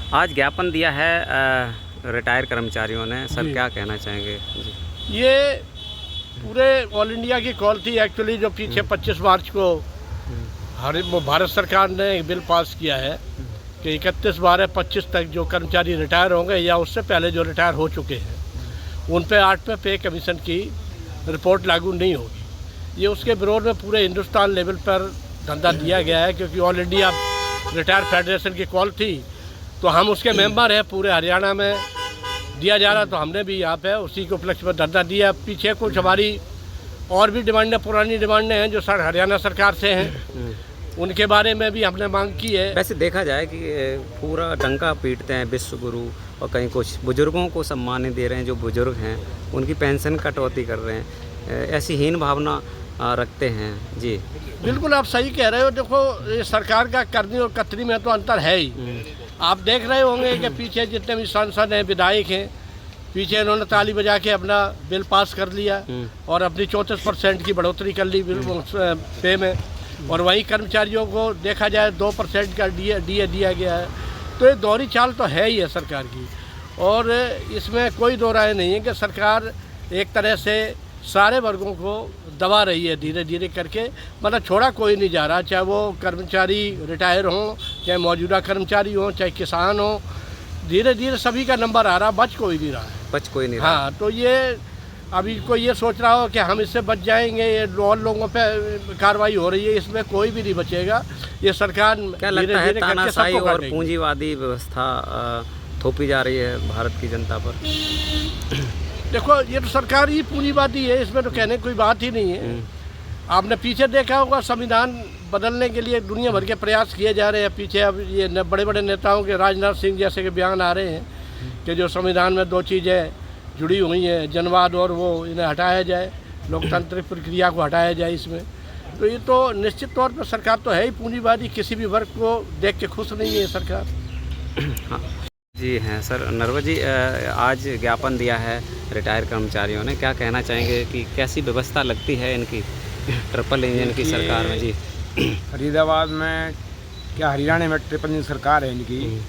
आज ज्ञापन दिया है रिटायर कर्मचारियों ने, सर क्या कहना चाहेंगे जी? ये पूरे ऑल इंडिया की कॉल थी एक्चुअली, जो पीछे 25 मार्च को भारत सरकार ने एक बिल पास किया है कि 31/12/25 तक जो कर्मचारी रिटायर होंगे या उससे पहले जो रिटायर हो चुके हैं उन पे 8वें पे कमीशन की रिपोर्ट लागू नहीं होगी। ये उसके विरोध में पूरे हिंदुस्तान लेवल पर धंधा दिया गया है, क्योंकि ऑल इंडिया रिटायर फेडरेशन की कॉल थी तो हम उसके मेंबर हैं। पूरे हरियाणा में दिया जा रहा, तो हमने भी यहाँ पे उसी के उपलक्ष्य में धंधा दिया। पीछे कुछ हमारी और भी डिमांडें, पुरानी डिमांडें हैं जो हरियाणा सरकार से हैं, उनके बारे में भी हमने मांग की है। वैसे देखा जाए कि पूरा डंका पीटते हैं विश्व गुरु, और कहीं कुछ बुजुर्गों को सम्मान दे रहे हैं, जो बुजुर्ग हैं उनकी पेंशन कटौती कर रहे हैं, ऐसी हीन भावना रखते हैं जी। बिल्कुल आप सही कह रहे हो। देखो, ये सरकार का करनी और कतरी में तो अंतर है ही। आप देख रहे होंगे कि पीछे जितने भी सांसद हैं, विधायक हैं, पीछे इन्होंने ताली बजा के अपना बिल पास कर लिया और अपनी 34% की बढ़ोतरी कर ली पे में, और वहीं कर्मचारियों को देखा जाए 2% का डीए दिया गया है। तो ये दोहरी चाल तो है ही है सरकार की, और इसमें कोई दो राय नहीं है कि सरकार एक तरह से सारे वर्गों को दबा रही है धीरे धीरे करके। मतलब छोड़ा कोई नहीं जा रहा, चाहे वो कर्मचारी रिटायर हों, चाहे मौजूदा कर्मचारी हों, चाहे किसान हों, धीरे धीरे सभी का नंबर आ रहा, बच कोई नहीं रहा है। बच कोई नहीं रहा। हाँ, तो ये अभी कोई ये सोच रहा हो कि हम इससे बच जाएंगे, ये और लोगों पे कार्रवाई हो रही है, इसमें कोई भी नहीं बचेगा। ये सरकार क्या लगता है तानाशाही और पूंजीवादी व्यवस्था थोपी जा रही है भारत की जनता पर? देखो, ये तो सरकार ही पूंजीवादी है, इसमें तो कहने कोई बात ही नहीं है। आपने पीछे देखा होगा, संविधान बदलने के लिए दुनिया भर के प्रयास किए जा रहे हैं। पीछे अब ये बड़े बड़े नेताओं के, राजनाथ सिंह जैसे के बयान आ रहे हैं कि जो संविधान में 2 चीज़ें जुड़ी हुई हैं, जनवाद और वो, इन्हें हटाया जाए, लोकतांत्रिक प्रक्रिया को हटाया जाए इसमें। तो ये तो निश्चित तौर पर सरकार तो है ही पूंजीवादी, किसी भी वर्ग को देख के खुश नहीं है सरकार। हाँ जी हैं सर। नरवा जी, आज ज्ञापन दिया है रिटायर कर्मचारियों ने, क्या कहना चाहेंगे कि कैसी व्यवस्था लगती है इनकी ट्रिपल इंजन की सरकार में जी? फरीदाबाद में क्या, हरियाणा में ट्रिपल इंजन सरकार है इनकी,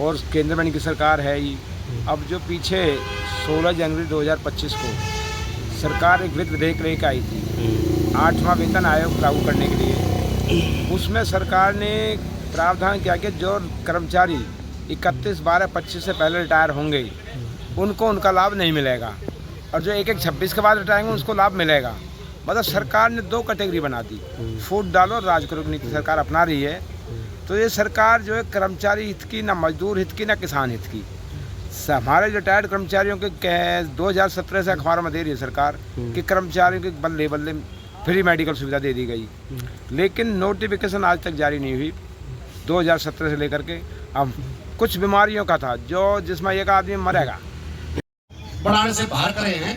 और केंद्र में इनकी सरकार है ही। अब जो पीछे 16 जनवरी 2025 को सरकार एक वित्त विधेयक लेकर आई थी 8वां वेतन आयोग लागू करने के लिए, उसमें सरकार ने प्रावधान किया कि जो कर्मचारी 31/12/25 से पहले रिटायर होंगे उनको उनका लाभ नहीं मिलेगा, और जो 1/1/26 के बाद रिटायर होंगे उसको लाभ मिलेगा। मतलब सरकार ने 2 कैटेगरी बना दी, फूट डालो और राज करो नीति सरकार अपना रही है। तो ये सरकार जो है कर्मचारी हित की, ना मजदूर हित की, ना किसान हित की। हमारे रिटायर्ड कर्मचारियों के 2017 से अखबार में दे रही है सरकार कि कर्मचारियों के बल्ले बल्ले फ्री मेडिकल सुविधा दे दी गई, लेकिन नोटिफिकेशन आज तक जारी नहीं हुई 2017 से लेकर के। अब कुछ बीमारियों का था जिसमें एक आदमी मरेगा, बढ़ाने से बाहर करे हैं,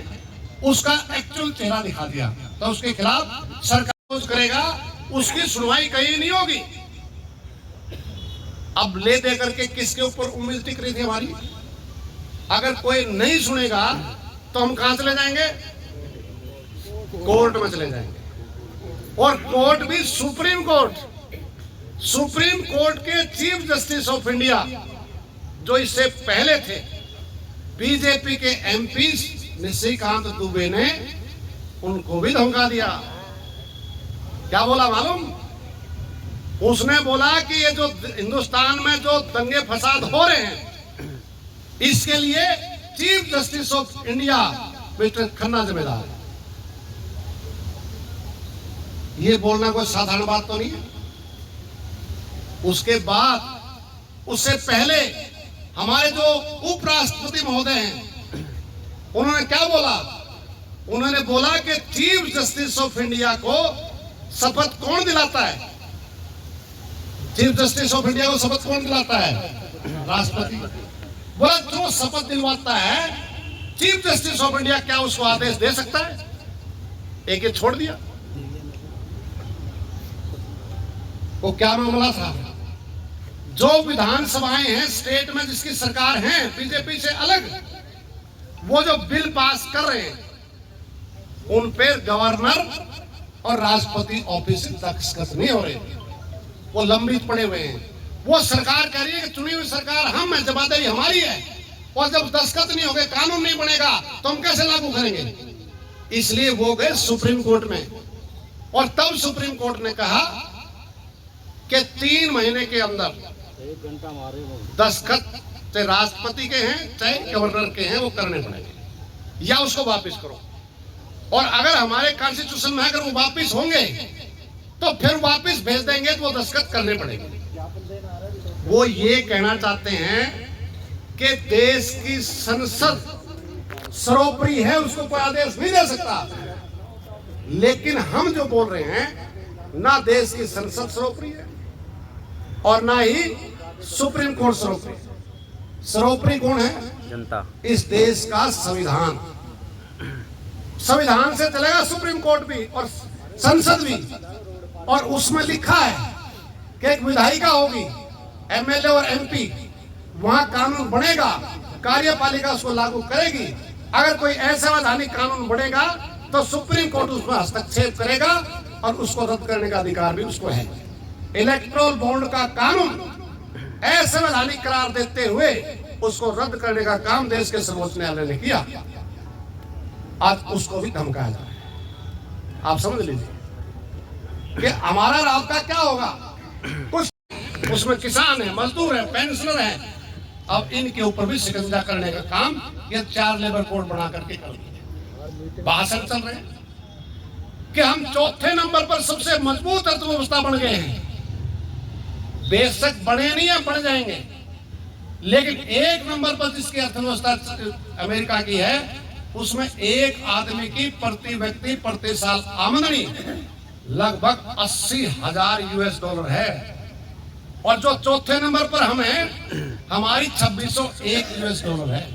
उसका एक्चुअल चेहरा दिखा दिया, तो उसके खिलाफ सरकार करेगा, उसकी सुनवाई कहीं नहीं होगी। अब ले दे करके किसके ऊपर उम्मीद टिक रही थी हमारी? अगर कोई नहीं सुनेगा तो हम कहां चले जाएंगे? कोर्ट में चले जाएंगे, और कोर्ट भी सुप्रीम कोर्ट। सुप्रीम कोर्ट के चीफ जस्टिस ऑफ इंडिया जो इससे पहले थे, बीजेपी के एमपी निशिकांत दुबे ने उनको भी धमका दिया। क्या बोला मालूम? उसने बोला कि ये जो हिंदुस्तान में जो दंगे फसाद हो रहे हैं, इसके लिए chief justice of India mister Khanna जिम्मेदार है। ये बोलना कोई साधारण बात तो नहीं है। उसके बाद, उससे पहले हमारे जो उपराष्ट्रपति महोदय हैं, उन्होंने क्या बोला? उन्होंने बोला कि चीफ जस्टिस ऑफ इंडिया को शपथ कौन दिलाता है? चीफ जस्टिस ऑफ इंडिया को शपथ कौन दिलाता है? राष्ट्रपति। बोला जो शपथ दिलवाता है चीफ जस्टिस ऑफ इंडिया, क्या उसको आदेश दे सकता है? एक ये छोड़ दिया। वो क्या मामला था? जो विधानसभाएं हैं स्टेट में जिसकी सरकार है बीजेपी से अलग, वो जो बिल पास कर रहे हैं उन पे गवर्नर और राष्ट्रपति ऑफिस दस्तखत नहीं हो रहे, वो लंबित पड़े हुए हैं। वो सरकार कह रही है कि चुनी हुई सरकार हम है, जवाबदेही हमारी है, और जब दस्तखत नहीं होंगे, कानून नहीं बनेगा, तो हम कैसे लागू करेंगे। इसलिए वो गए सुप्रीम कोर्ट में, और तब सुप्रीम कोर्ट ने कहा कि 3 महीने के अंदर दस्तखत चाहे राष्ट्रपति के हैं चाहे गवर्नर के हैं वो करने पड़ेंगे, या उसको वापस करो। और अगर हमारे कॉन्स्टिट्यूशन में अगर वो वापस होंगे तो फिर वापस भेज देंगे, तो वो दस्तखत करने पड़ेंगे। वो ये कहना चाहते हैं कि देश की संसद सर्वोपरि है, उसको कोई आदेश नहीं दे सकता। लेकिन हम जो बोल रहे हैं, ना देश की संसद सर्वोपरि है और ना ही सुप्रीम कोर्ट सर्वोपरि। सर्वोपरि कौन है? जनता। इस देश का संविधान। संविधान से चलेगा सुप्रीम कोर्ट भी और संसद भी, और उसमें लिखा है कि एक विधायिका होगी, एमएलए और एमपी, वहां कानून बनेगा, कार्यपालिका उसको लागू करेगी। अगर कोई असंवैधानिक कानून बनेगा तो सुप्रीम कोर्ट उसमें हस्तक्षेप करेगा और उसको रद्द करने का अधिकार भी उसको है। इलेक्ट्रोल बॉन्ड का कानून असंवैधानिक करार देते हुए उसको रद्द करने का काम देश के सर्वोच्च न्यायालय ने किया। आज उसको भी धमकाया जा रहा है। आप समझ लीजिए कि हमारा रास्ता क्या होगा। कुछ उसमें किसान है, मजदूर है, पेंशनर है, अब इनके ऊपर भी शिकंजा करने का काम ये 4 लेबर कोड बना करके कर दिए। भाषण चल रहे हैं कि हम 4थे नंबर पर सबसे मजबूत अर्थव्यवस्था बन गए हैं। बेशक बने नहीं है, बढ़ जाएंगे, लेकिन 1 नंबर पर जिसकी अर्थव्यवस्था अमेरिका की है, उसमें एक आदमी की प्रति व्यक्ति प्रति साल आमदनी लगभग 80,000 US डॉलर है, और जो 4थे नंबर पर हम हैं, हमारी 2601 US डॉलर है।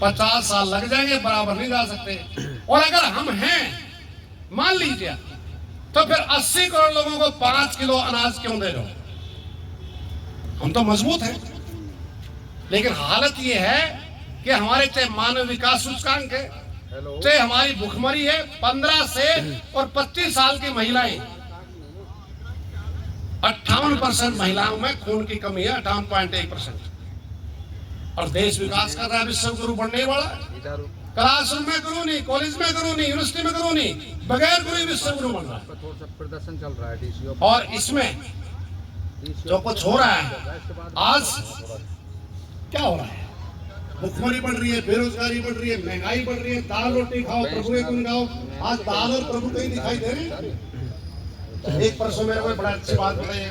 50 साल लग जाएंगे, बराबर नहीं जा सकते। और अगर हम हैं, मान लीजिए, तो फिर 80 करोड़ लोगों को 5 किलो अनाज क्यों दे रहे हो? हम तो मजबूत हैं, लेकिन हालत ये है कि हमारे चाहे मानव विकास सूचकांक है, चाहे हमारी भुखमरी है, 15 से और 25 साल की महिलाएं, 58% महिलाओं में खून की कमी है, 58.1%। और देश विकास कर रहा है, विश्व गुरु बनने वाला है। क्लासरूम में गुरु नहीं, कॉलेज में गुरु नहीं, यूनिवर्सिटी में गुरु नहीं, बगैर गुरु विश्व गुरु बन रहा है। प्रदर्शन चल रहा है और इसमें जो कुछ हो रहा है, आज क्या हो रहा है? भुखमरी बढ़ रही है, बेरोजगारी बढ़ रही है, महंगाई बढ़ रही है। दाल रोटी खाओ, प्रभु एक गुण गाओ। आज दाल और प्रभु कहीं दिखाई दे रहे हैं। एक परसों मेरे को बड़ा अच्छी बात बताई,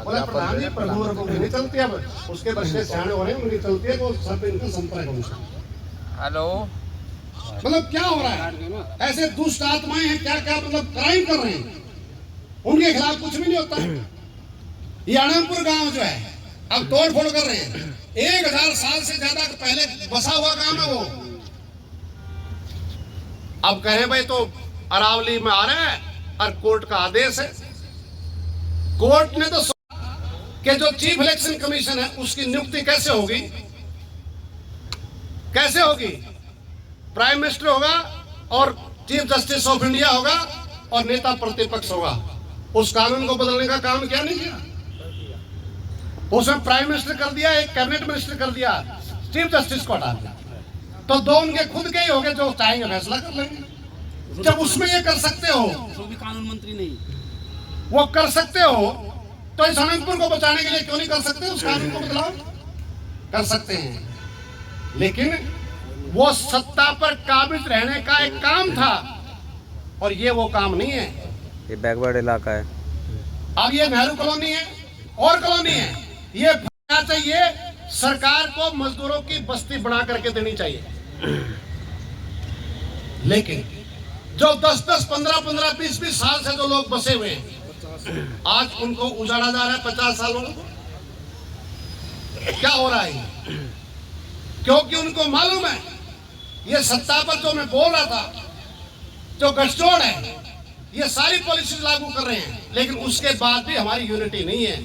बोला प्रधान जी प्रभु और प्रभु नहीं चलती, अब उसके बच्चे सियाने हो रहे हैं, उनकी चलती है, वो सब इनका संपर्क है। हेलो, मतलब क्या हो रहा है? ऐसे दुष्ट आत्माएं हैं, क्या क्या मतलब क्राइम कर रहे हैं, उनके खिलाफ कुछ भी नहीं होता। ये आनंदपुर गांव जो है, अब तोड़ फोड़ कर रहे हैं। 1000 साल से ज्यादा पहले बसा हुआ गांव है वो। अब कहे भाई तो अरावली में आ रहा है और कोर्ट का आदेश है। कोर्ट ने तो कि जो चीफ इलेक्शन कमीशन है उसकी नियुक्ति कैसे होगी? कैसे होगी? प्राइम मिनिस्टर होगा और चीफ जस्टिस ऑफ इंडिया होगा और नेता प्रतिपक्ष होगा। उस कानून को बदलने का काम क्या नहीं किया? उसमें प्राइम मिनिस्टर कर दिया, एक कैबिनेट मिनिस्टर कर दिया, चीफ जस्टिस को हटा दिया, तो 2 उनके खुद के ही हो गए, जो चाहेंगे फैसला कर लेंगे। जब उसमें ये कर सकते हो, वो भी कानून मंत्री नहीं, वो कर सकते हो, तो इस अनंतपुर को बचाने के लिए क्यों नहीं कर सकते? उस कानून को बदलाव कर सकते हैं। लेकिन वो सत्ता पर काबिज रहने का एक काम था, और ये वो काम नहीं है। ये बैकवर्ड इलाका है। अब ये नेहरू कॉलोनी है और कॉलोनी है, ये चाहिए सरकार को मजदूरों की बस्ती बना करके देनी चाहिए। लेकिन जो 10-10, 15-15, 20-20 साल से जो लोग बसे हुए हैं, आज उनको उजाड़ा जा रहा है 50 सालों को। क्या हो रहा है? क्योंकि उनको मालूम है ये सत्ता पर जो मैं बोल रहा था, जो गठजोड़ है, ये सारी पॉलिसी लागू कर रहे हैं, लेकिन उसके बाद भी हमारी यूनिटी नहीं है,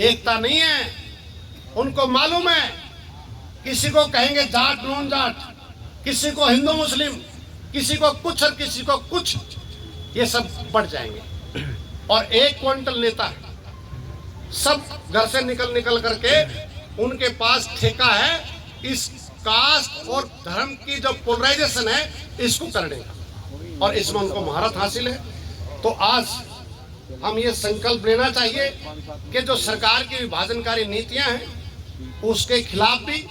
एकता नहीं है। उनको मालूम है किसी को कहेंगे जाट नॉन जाट, किसी को हिंदू मुस्लिम, किसी को कुछ और किसी को कुछ, ये सब बढ़ जाएंगे। और 1 क्विंटल नेता सब घर से निकल करके उनके पास ठेका है इस कास्ट और धर्म की जो पोलराइजेशन है इसको करने का, और इसमें उनको महारत हासिल है। तो आज हम ये संकल्प लेना चाहिए कि जो सरकार की विभाजनकारी नीतियां हैं उसके खिलाफ भी,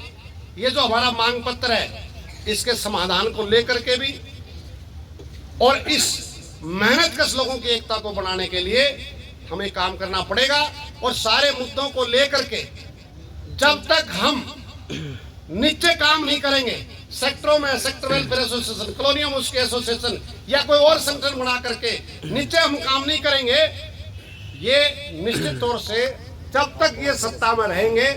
ये जो हमारा मांग पत्र है इसके समाधान को लेकर के भी, और इस मेहनतकश लोगों की एकता को बढ़ाने के लिए हमें काम करना पड़ेगा। और सारे मुद्दों को लेकर के जब तक हम नीचे काम नहीं करेंगे, सेक्टरों में सेक्टर वेलफेयर एसोसिएशन, कॉलोनियों में उसके एसोसिएशन या कोई और संगठन बना करके नीचे हम काम नहीं करेंगे, ये निश्चित तौर से जब तक ये सत्ता में रहेंगे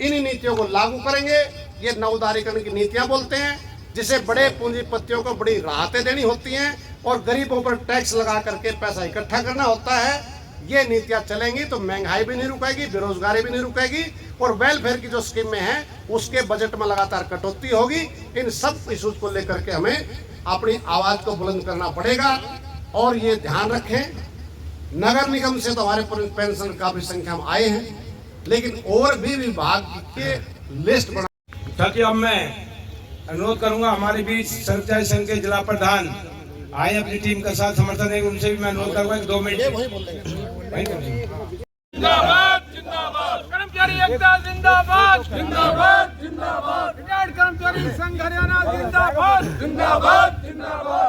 इन नीतियों को लागू करेंगे। ये नवउदारीकरण की नीतियां बोलते हैं, जिसे बड़े पूंजीपतियों को बड़ी राहतें देनी होती हैं और गरीबों पर टैक्स लगा करके पैसा इकट्ठा करना होता है। ये नीतियां चलेंगी तो महंगाई भी नहीं रुकेगी, बेरोजगारी भी नहीं रुकेगी, और वेलफेयर की जो स्कीमें हैं उसके बजट में लगातार कटौती होगी। इन सब इश्यूज को लेकर के हमें अपनी आवाज को बुलंद करना पड़ेगा। और ये ध्यान रखें, नगर निगम से तो हमारे पेंशन काफी संख्या में आए हैं, लेकिन और भी विभाग के लिस्ट बना। ताकि अब मैं अनुरोध करूंगा हमारे बीच कर्मचारी संघ के जिला प्रधान आए अपनी टीम का साथ समर्थन है, उनसे भी मैं अनुरोध करूंगा कि 2 मिनट जिंदाबाद जिंदाबाद कर्मचारी एकता जिंदाबाद जिंदाबाद जिंदाबाद रिटायर्ड कर्मचारी संघ हरियाणा जिंदाबाद जिंदाबाद जिंदाबाद